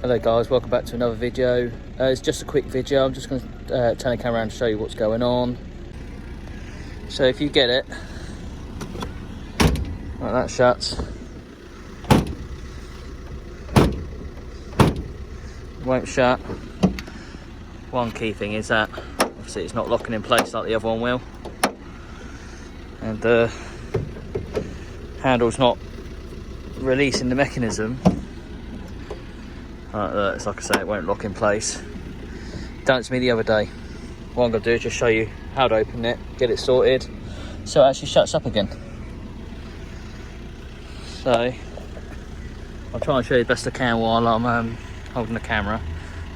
Hello guys, welcome back to another video. It's just a quick video. I'm just going to turn the camera around to show you what's going on. So if you get it, like that shuts. It won't shut. One key thing is that obviously it's not locking in place like the other one will. And the handle's not releasing the mechanism. It's like I say, it won't lock in place. Done it to me the other day. What I'm going to do is just show you how to open it, get it sorted, so it actually shuts up again. So I'll try and show you the best I can while I'm holding the camera.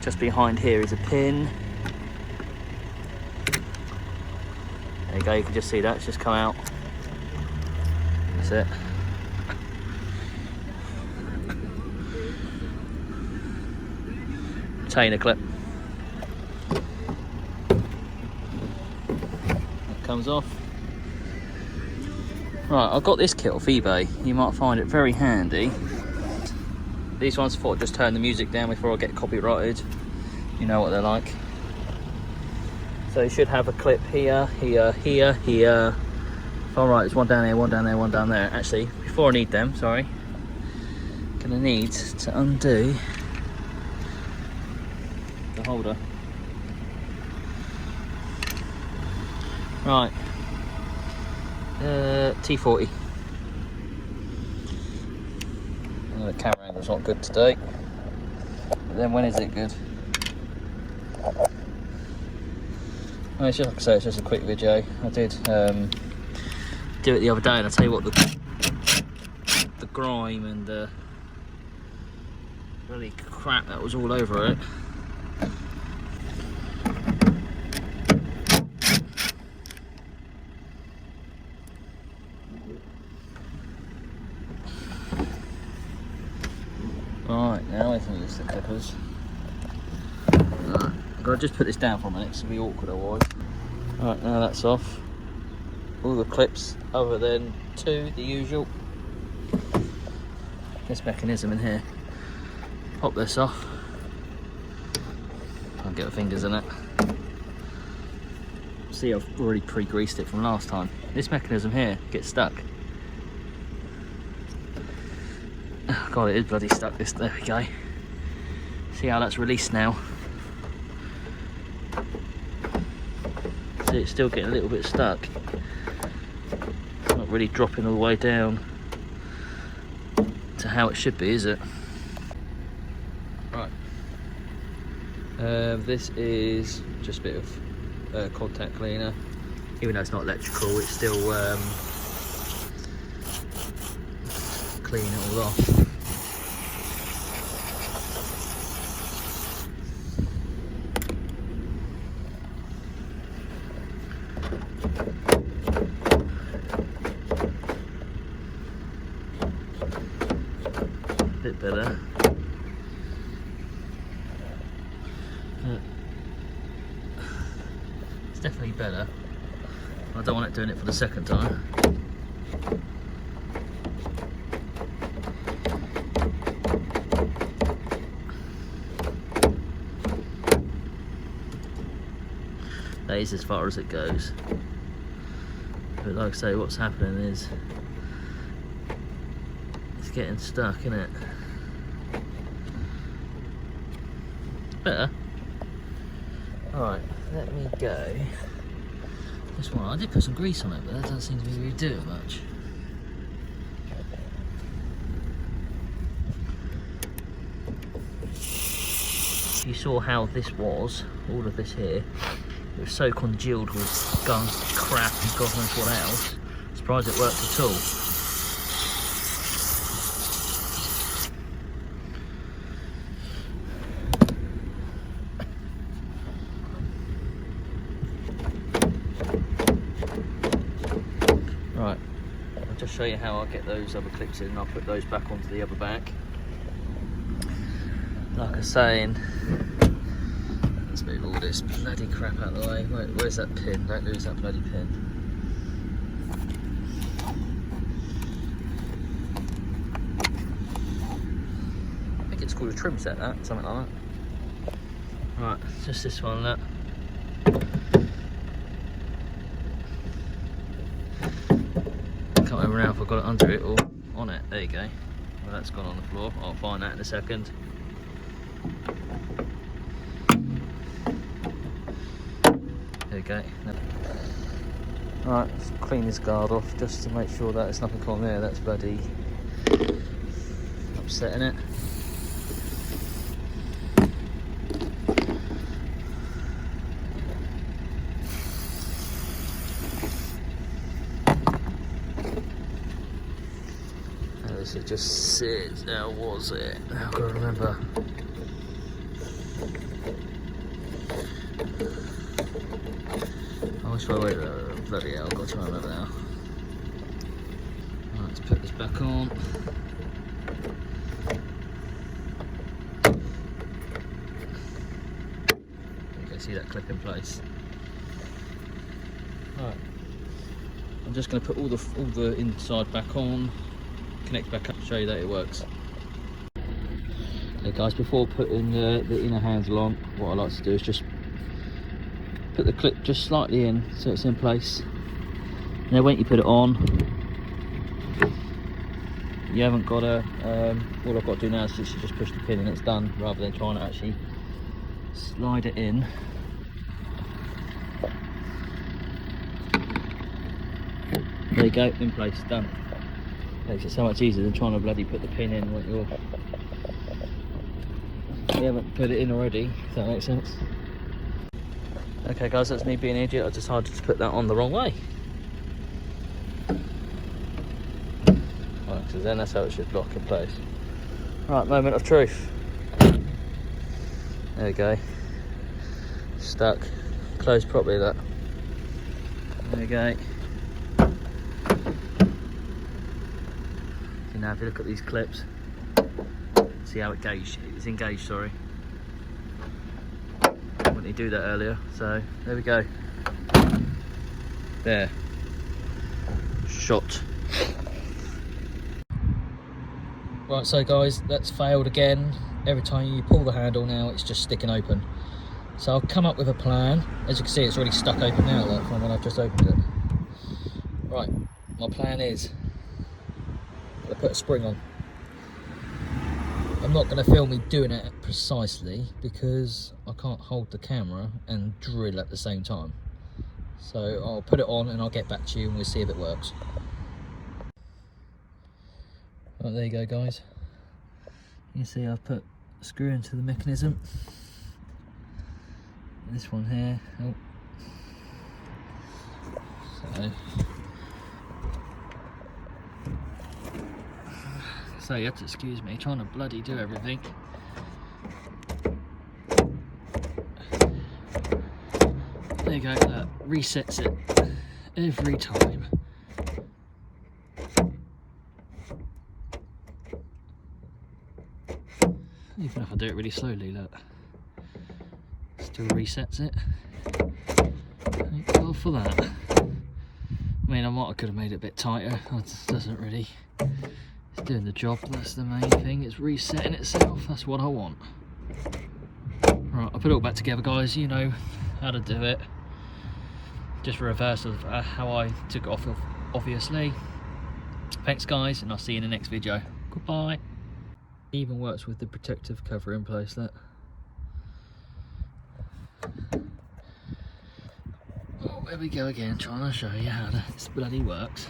Just behind here is a pin. There you go, you can just see that, it's just come out. That's it. Retainer clip. That comes off. Right, I got this kit off eBay. You might find it very handy. These ones, thought I'd just turn the music down before I get copyrighted. You know what they're like. So you should have a clip here, here, here, here. All right, there's one down there, one down there, one down there. Actually, before I need them, sorry, gonna need to undo the holder. Right, T40. The camera angle's not good today. But then when is it good? Well, it's just like I say, it's just a quick video. I did do it the other day, and I tell you what, the grime and the really crap that was all over it. Right, now I can use the clippers. Right, I've got to just put this down for a minute, it's going to be awkward otherwise. Right, now that's off. All the clips other than two, the usual. This mechanism in here. Pop this off. Can't get my fingers in it. See, I've already pre-greased it from last time. This mechanism here gets stuck. Oh God, it is bloody stuck. There we go. See how that's released now. See, it's still getting a little bit stuck. Not really dropping all the way down to how it should be, is it? Right. This is just a bit of contact cleaner. Even though it's not electrical, it's still clean it all off. Bit better. It's definitely better. I don't want it doing it for the second time. That is as far as it goes. But like I say, what's happening is it's getting stuck, isn't it? Better. Alright, let me go. This one, I did put some grease on it, but that doesn't seem to be really doing much. You saw how this was, all of this here. It was so congealed with gunk, crap and God knows what else. Surprised it worked at all. Right, I'll just show you how I get those other clips in and I'll put those back onto the other back. Like I was saying, let's move all this bloody crap out of the way. Where's that pin? Don't lose that bloody pin. called a trim set, that, something like that. Right, just this one, look. Can't remember now if I've got it under it or on it. There you go. Well, that's gone on the floor. I'll find that in a second. There you go. Right, let's clean this guard off just to make sure that there's nothing on there that's bloody upsetting it. And this it just sits. How was it? I've got to remember. Which way? Bloody hell, I've got to remember now. Right, let's put this back on. You can see that clip in place. Right, I'm just going to put all the inside back on, connect back up, show you that it works. Okay guys, before putting the inner handle on, what I like to do is just put the clip just slightly in so it's in place. Now when you put it on, you haven't got to, all I've got to do now is just push the pin and it's done, rather than trying to actually slide it in. There you go, in place, done. Makes it so much easier than trying to bloody put the pin in when you haven't put it in already, if that makes sense. Okay guys, that's me being an idiot. I decided to put that on the wrong way. Right, so then that's how it should lock in place. Right, moment of truth. There we go. Stuck. Closed properly, that. There we go. So now if you look at these clips, see how it's engaged, sorry. Wouldn't do that earlier, so there we go. There. Shot. Right, so guys, that's failed again. Every time you pull the handle now, it's just sticking open. So I'll come up with a plan. As you can see, it's already stuck open now, look, from when I've just opened it. Right, my plan is I'm gonna put a spring on. I'm not going to film me doing it precisely because I can't hold the camera and drill at the same time. So I'll put it on and I'll get back to you and we'll see if it works. Right, there you go guys. You can see I've put a screw into the mechanism. This one here. Oh. So you have to excuse me trying to bloody do everything. There you go, that resets it every time. Even if I do it really slowly, look. Still resets it. Thank God for that. I mean, I could have made it a bit tighter. It doesn't really. It's doing the job, that's the main thing. It's resetting itself, that's what I want. Right, I'll put it all back together guys, you know how to do it. Just a reverse of how I took it off, obviously. Thanks guys, and I'll see you in the next video. Goodbye. It even works with the protective cover in place, look. Oh, there we go again, trying to show you how this bloody works.